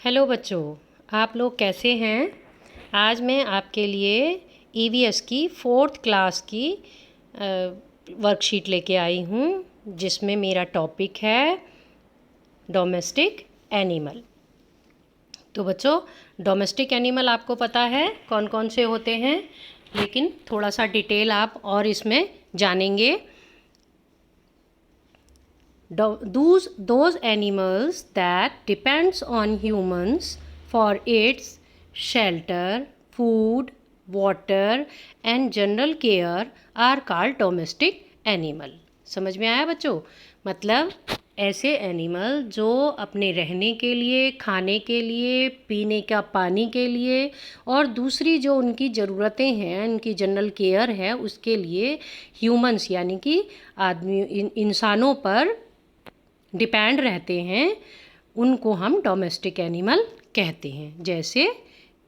Hello बच्चों, आप लोग कैसे हैं। आज मैं आपके लिए ईवीएस की 4th क्लास की वर्कशीट लेके आई हूँ, जिसमें मेरा टॉपिक है डोमेस्टिक एनिमल। तो बच्चों, डोमेस्टिक एनिमल आपको पता है कौन कौन से होते हैं, लेकिन थोड़ा सा डिटेल आप और इसमें जानेंगे। Those animals that depends on humans for its shelter, food, water and general care are called domestic animal। समझ में आया बच्चों? मतलब ऐसे एनिमल जो अपने रहने के लिए, खाने के लिए, पीने का पानी के लिए और दूसरी जो उनकी ज़रूरतें हैं, उनकी जनरल केयर है, उसके लिए ह्यूमंस यानी कि आदमी इंसानों पर डिपेंड रहते हैं, उनको हम डोमेस्टिक एनिमल कहते हैं। जैसे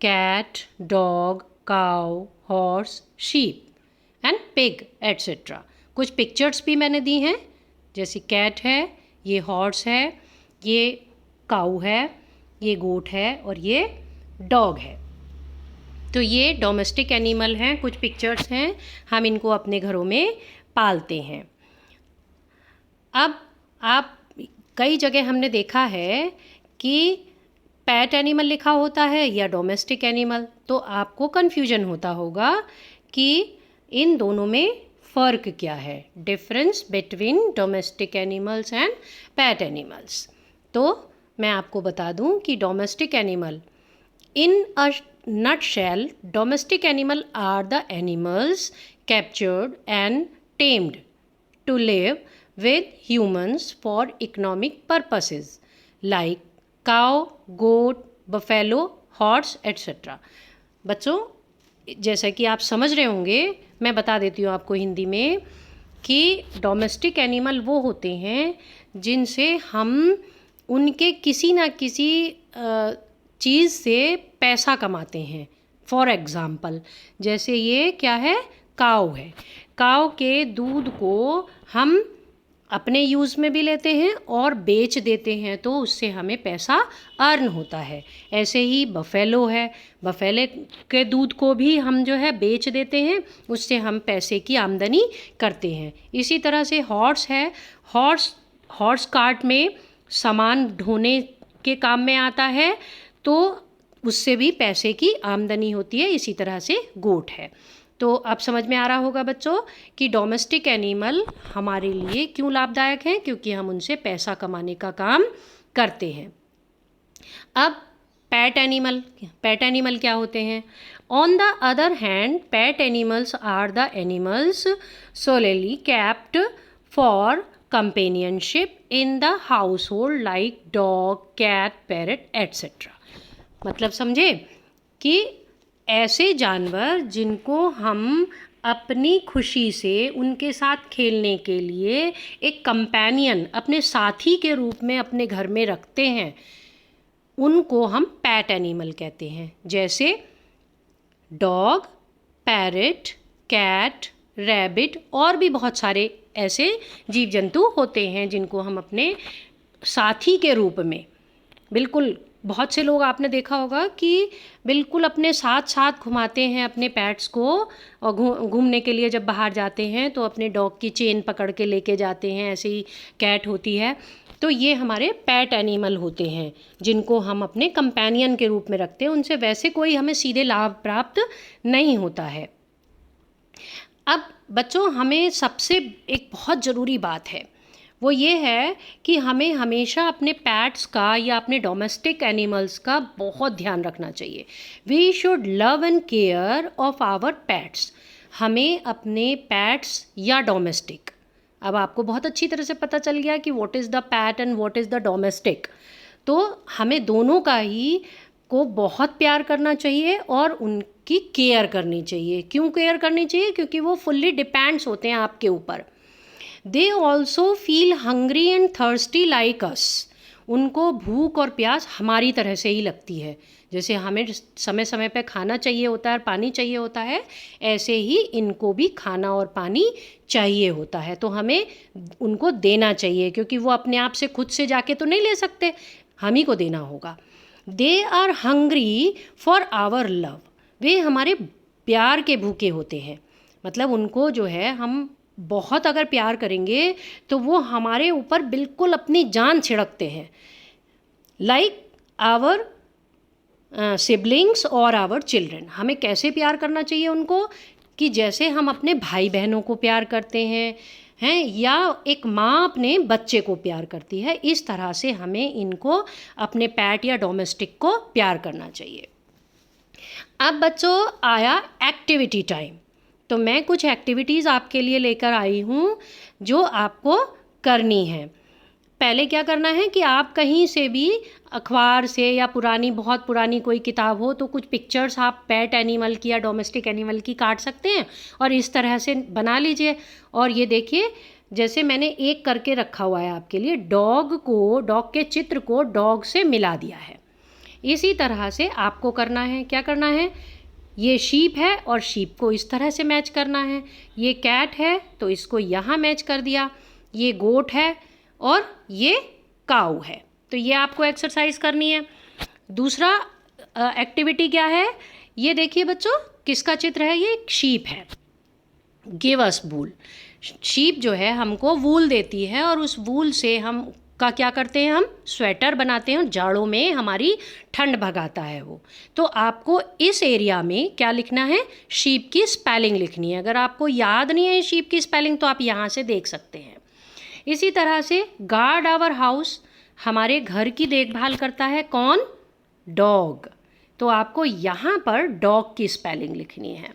cat, dog, cow, horse, sheep and pig etcetera. कुछ पिक्चर्स भी मैंने दी हैं, जैसे कैट है, ये हॉर्स है, ये काउ है, ये गोट है और ये डॉग है। तो ये डोमेस्टिक एनिमल हैं, कुछ पिक्चर्स हैं, हम इनको अपने घरों में पालते हैं। अब आप कई जगह हमने देखा है कि पैट एनिमल लिखा होता है या डोमेस्टिक एनिमल, तो आपको कन्फ्यूजन होता होगा कि इन दोनों में फ़र्क क्या है, difference between domestic animals and pet animals. तो मैं आपको बता दूं कि domestic animal in a nutshell, domestic animal are the animals captured and tamed to live with humans for economic purposes like cow, goat, buffalo, horse etc। बच्चों, जैसा कि आप समझ रहे होंगे, मैं बता देती हूँ आपको हिंदी में कि डोमेस्टिक एनिमल वो होते हैं जिनसे हम उनके किसी ना किसी चीज़ से पैसा कमाते हैं। फॉर एग्ज़ाम्पल, जैसे ये क्या है, काऊ है। काऊ के दूध को हम अपने यूज़ में भी लेते हैं और बेच देते हैं, तो उससे हमें पैसा अर्न होता है। ऐसे ही बफेलो है, बफेले के दूध को भी हम जो है बेच देते हैं, उससे हम पैसे की आमदनी करते हैं। इसी तरह से हॉर्स है, हॉर्स कार्ट में सामान ढोने के काम में आता है, तो उससे भी पैसे की आमदनी होती है। इसी तरह से गोट है। तो अब समझ में आ रहा होगा बच्चों कि डोमेस्टिक एनिमल हमारे लिए क्यों लाभदायक हैं, क्योंकि हम उनसे पैसा कमाने का काम करते हैं। अब पैट एनिमल क्या होते हैं? On the other hand, pet animals are the animals solely kept for companionship in the household like dog, cat, parrot etcetera. मतलब समझे कि ऐसे जानवर जिनको हम अपनी खुशी से उनके साथ खेलने के लिए एक कंपेनियन, अपने साथी के रूप में अपने घर में रखते हैं, उनको हम पैट एनिमल कहते हैं। जैसे डॉग, पैरट, कैट, रैबिट और भी बहुत सारे ऐसे जीव जंतु होते हैं जिनको हम अपने साथी के रूप में, बिल्कुल बहुत से लोग आपने देखा होगा कि बिल्कुल अपने साथ साथ घुमाते हैं अपने पैट्स को, और घूमने के लिए जब बाहर जाते हैं तो अपने डॉग की चेन पकड़ के लेके जाते हैं। ऐसे ही कैट होती है। तो ये हमारे पैट एनिमल होते हैं जिनको हम अपने कंपेनियन के रूप में रखते हैं। उनसे वैसे कोई हमें सीधे लाभ प्राप्त नहीं होता है। अब बच्चों, हमें सबसे एक बहुत ज़रूरी बात है, वो ये है कि हमें हमेशा अपने पैट्स का या अपने डोमेस्टिक एनिमल्स का बहुत ध्यान रखना चाहिए। We should love and care of our pets. हमें अपने पैट्स या डोमेस्टिक, अब आपको बहुत अच्छी तरह से पता चल गया कि what is the PAT and what is the domestic. तो हमें दोनों का ही को बहुत प्यार करना चाहिए और उनकी केयर करनी चाहिए। क्यों केयर करनी चाहिए? क्योंकि वो फुल्ली डिपेंड्स होते हैं आपके ऊपर। They also feel hungry and thirsty like us. उनको भूख और प्यास हमारी तरह से ही लगती है। जैसे हमें समय समय पे खाना चाहिए होता है, पानी चाहिए होता है, ऐसे ही इनको भी खाना और पानी चाहिए होता है। तो हमें उनको देना चाहिए, क्योंकि वो अपने आप से खुद से जाके तो नहीं ले सकते, हम ही को देना होगा। They are hungry for our love. वे हमारे प्यार के भूखे होते हैं। मतलब उनको जो है हम बहुत अगर प्यार करेंगे तो वो हमारे ऊपर बिल्कुल अपनी जान छिड़कते हैं। लाइक आवर सिबलिंग्स और आवर चिल्ड्रन। हमें कैसे प्यार करना चाहिए उनको कि जैसे हम अपने भाई बहनों को प्यार करते हैं या एक माँ अपने बच्चे को प्यार करती है, इस तरह से हमें इनको अपने पैट या डोमेस्टिक को प्यार करना चाहिए। अब बच्चों आया एक्टिविटी टाइम। तो मैं कुछ एक्टिविटीज़ आपके लिए लेकर आई हूँ जो आपको करनी है। पहले क्या करना है कि आप कहीं से भी अखबार से या बहुत पुरानी कोई किताब हो तो कुछ पिक्चर्स आप पेट एनिमल की या डोमेस्टिक एनिमल की काट सकते हैं और इस तरह से बना लीजिए। और ये देखिए, जैसे मैंने एक करके रखा हुआ है आपके लिए, डॉग के चित्र को डॉग से मिला दिया है। इसी तरह से आपको करना है। क्या करना है? ये शीप है और शीप को इस तरह से मैच करना है। ये कैट है तो इसको यहाँ मैच कर दिया। ये गोट है और ये काऊ है। तो ये आपको एक्सरसाइज करनी है। दूसरा एक्टिविटी क्या है? ये देखिए बच्चों, किसका चित्र है? ये एक शीप है। गिव अस वूल। शीप जो है हमको वूल देती है और उस वूल से हम का क्या करते हैं? हम स्वेटर बनाते हैं। जाड़ों में हमारी ठंड भगाता है वो। तो आपको इस एरिया में क्या लिखना है? शीप की स्पेलिंग लिखनी है। अगर आपको याद नहीं है शीप की स्पेलिंग तो आप यहाँ से देख सकते हैं। इसी तरह से गार्ड आवर हाउस, हमारे घर की देखभाल करता है कौन? डॉग। तो आपको यहाँ पर डॉग की स्पेलिंग लिखनी है।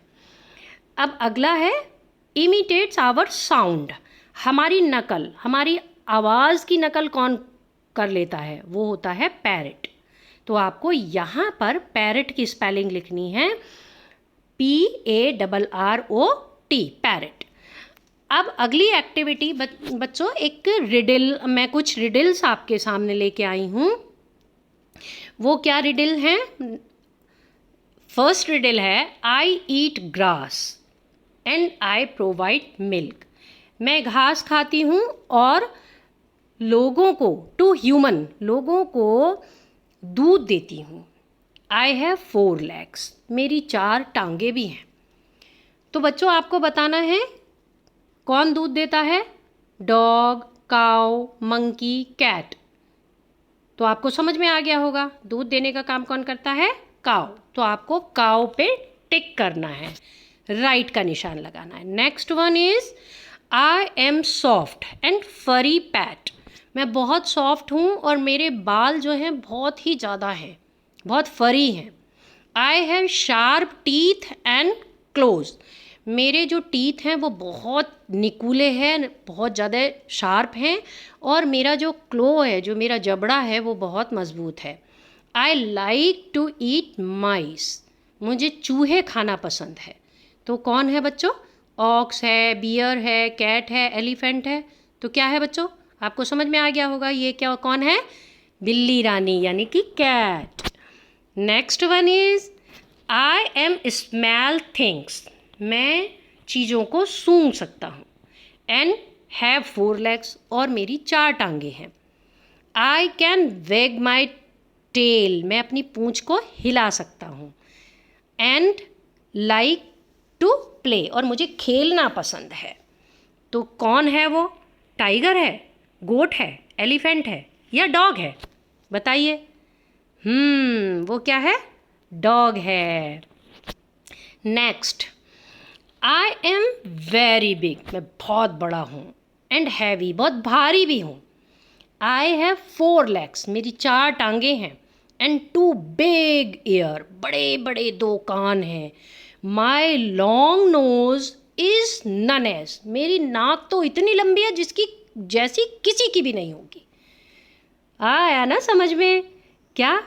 अब अगला है इमिटेट्स आवर साउंड, हमारी नकल, हमारी आवाज़ की नकल कौन कर लेता है? वो होता है पैरट। तो आपको यहाँ पर पैरट की स्पेलिंग लिखनी है PARROT, पैरट। अब अगली एक्टिविटी बच्चों, एक रिडल, मैं कुछ रिडल्स आपके सामने लेके आई हूँ। वो क्या रिडल हैं? फर्स्ट रिडल है I eat grass and I provide milk. मैं घास खाती हूँ और लोगों को, टू ह्यूमन, लोगों को दूध देती हूँ। आई हैव 4 legs, मेरी 4 टांगे भी हैं। तो बच्चों आपको बताना है कौन दूध देता है? डॉग, काऊ, मंकी, कैट। तो आपको समझ में आ गया होगा दूध देने का काम कौन करता है? काऊ। तो आपको काऊ पे टिक करना है, राइट का निशान लगाना है। Next one is I M soft and फरी पैट। मैं बहुत सॉफ्ट हूँ और मेरे बाल जो हैं बहुत ही ज़्यादा हैं, बहुत फरी हैं। I have sharp teeth and close. मेरे जो टीथ हैं वो बहुत निकूले हैं, बहुत ज़्यादा शार्प हैं और मेरा जो क्लो है, जो मेरा जबड़ा है, वो बहुत मज़बूत है। आई लाइक टू ईट माइस। मुझे चूहे खाना पसंद है। तो कौन है बच्चों? ऑक्स है, बियर है, कैट है, एलिफेंट है। तो क्या है बच्चों? आपको समझ में आ गया होगा ये क्या, कौन है? बिल्ली रानी यानी कि cat. Next one is I am smell things. मैं चीज़ों को सूंघ सकता हूँ। एंड हैव 4 legs, और मेरी 4 टांगे हैं। आई कैन वेग माई टेल। मैं अपनी पूंछ को हिला सकता हूँ। एंड लाइक टू प्ले, और मुझे खेलना पसंद है। तो कौन है वो? टाइगर है, गोट है, एलिफेंट है या डॉग है? बताइए। वो क्या है? डॉग है। Next, I am very big. मैं बहुत बड़ा हूँ। एंड हैवी, बहुत भारी भी हूँ। आई हैव 4 legs, मेरी 4 टांगे हैं। एंड 2 big ear, बड़े बड़े 2 कान हैं। My long nose is none age. मेरी नाक तो इतनी लंबी है जिसकी जैसी किसी की भी नहीं होगी। आया ना समझ में? क्या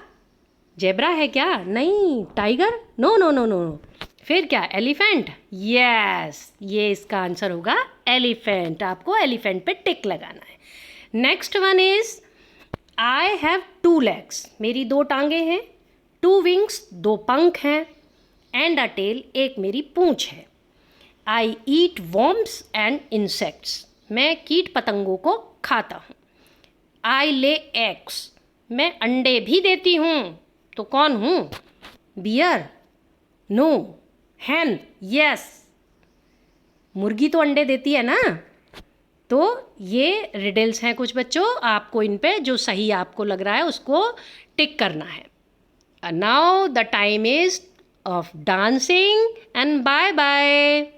जेब्रा है क्या? नहीं। Tiger? No no no no. फिर क्या? एलिफेंट? यस, ये इसका आंसर होगा एलिफेंट। आपको एलिफेंट पे टिक लगाना है। Next one is I have 2 legs, मेरी 2 टांगे हैं। 2 wings, 2 पंख हैं। एंड अ टेल, एक मेरी पूंछ है। I eat worms and insects. मैं कीट पतंगों को खाता हूँ। आई ले एग्स। मैं अंडे भी देती हूँ। तो कौन हूँ? बियर? नो। हैन? यस। मुर्गी तो अंडे देती है ना। तो ये रिडल्स हैं कुछ बच्चों, आपको इन पे जो सही आपको लग रहा है उसको टिक करना है। Now the time is of dancing and bye bye.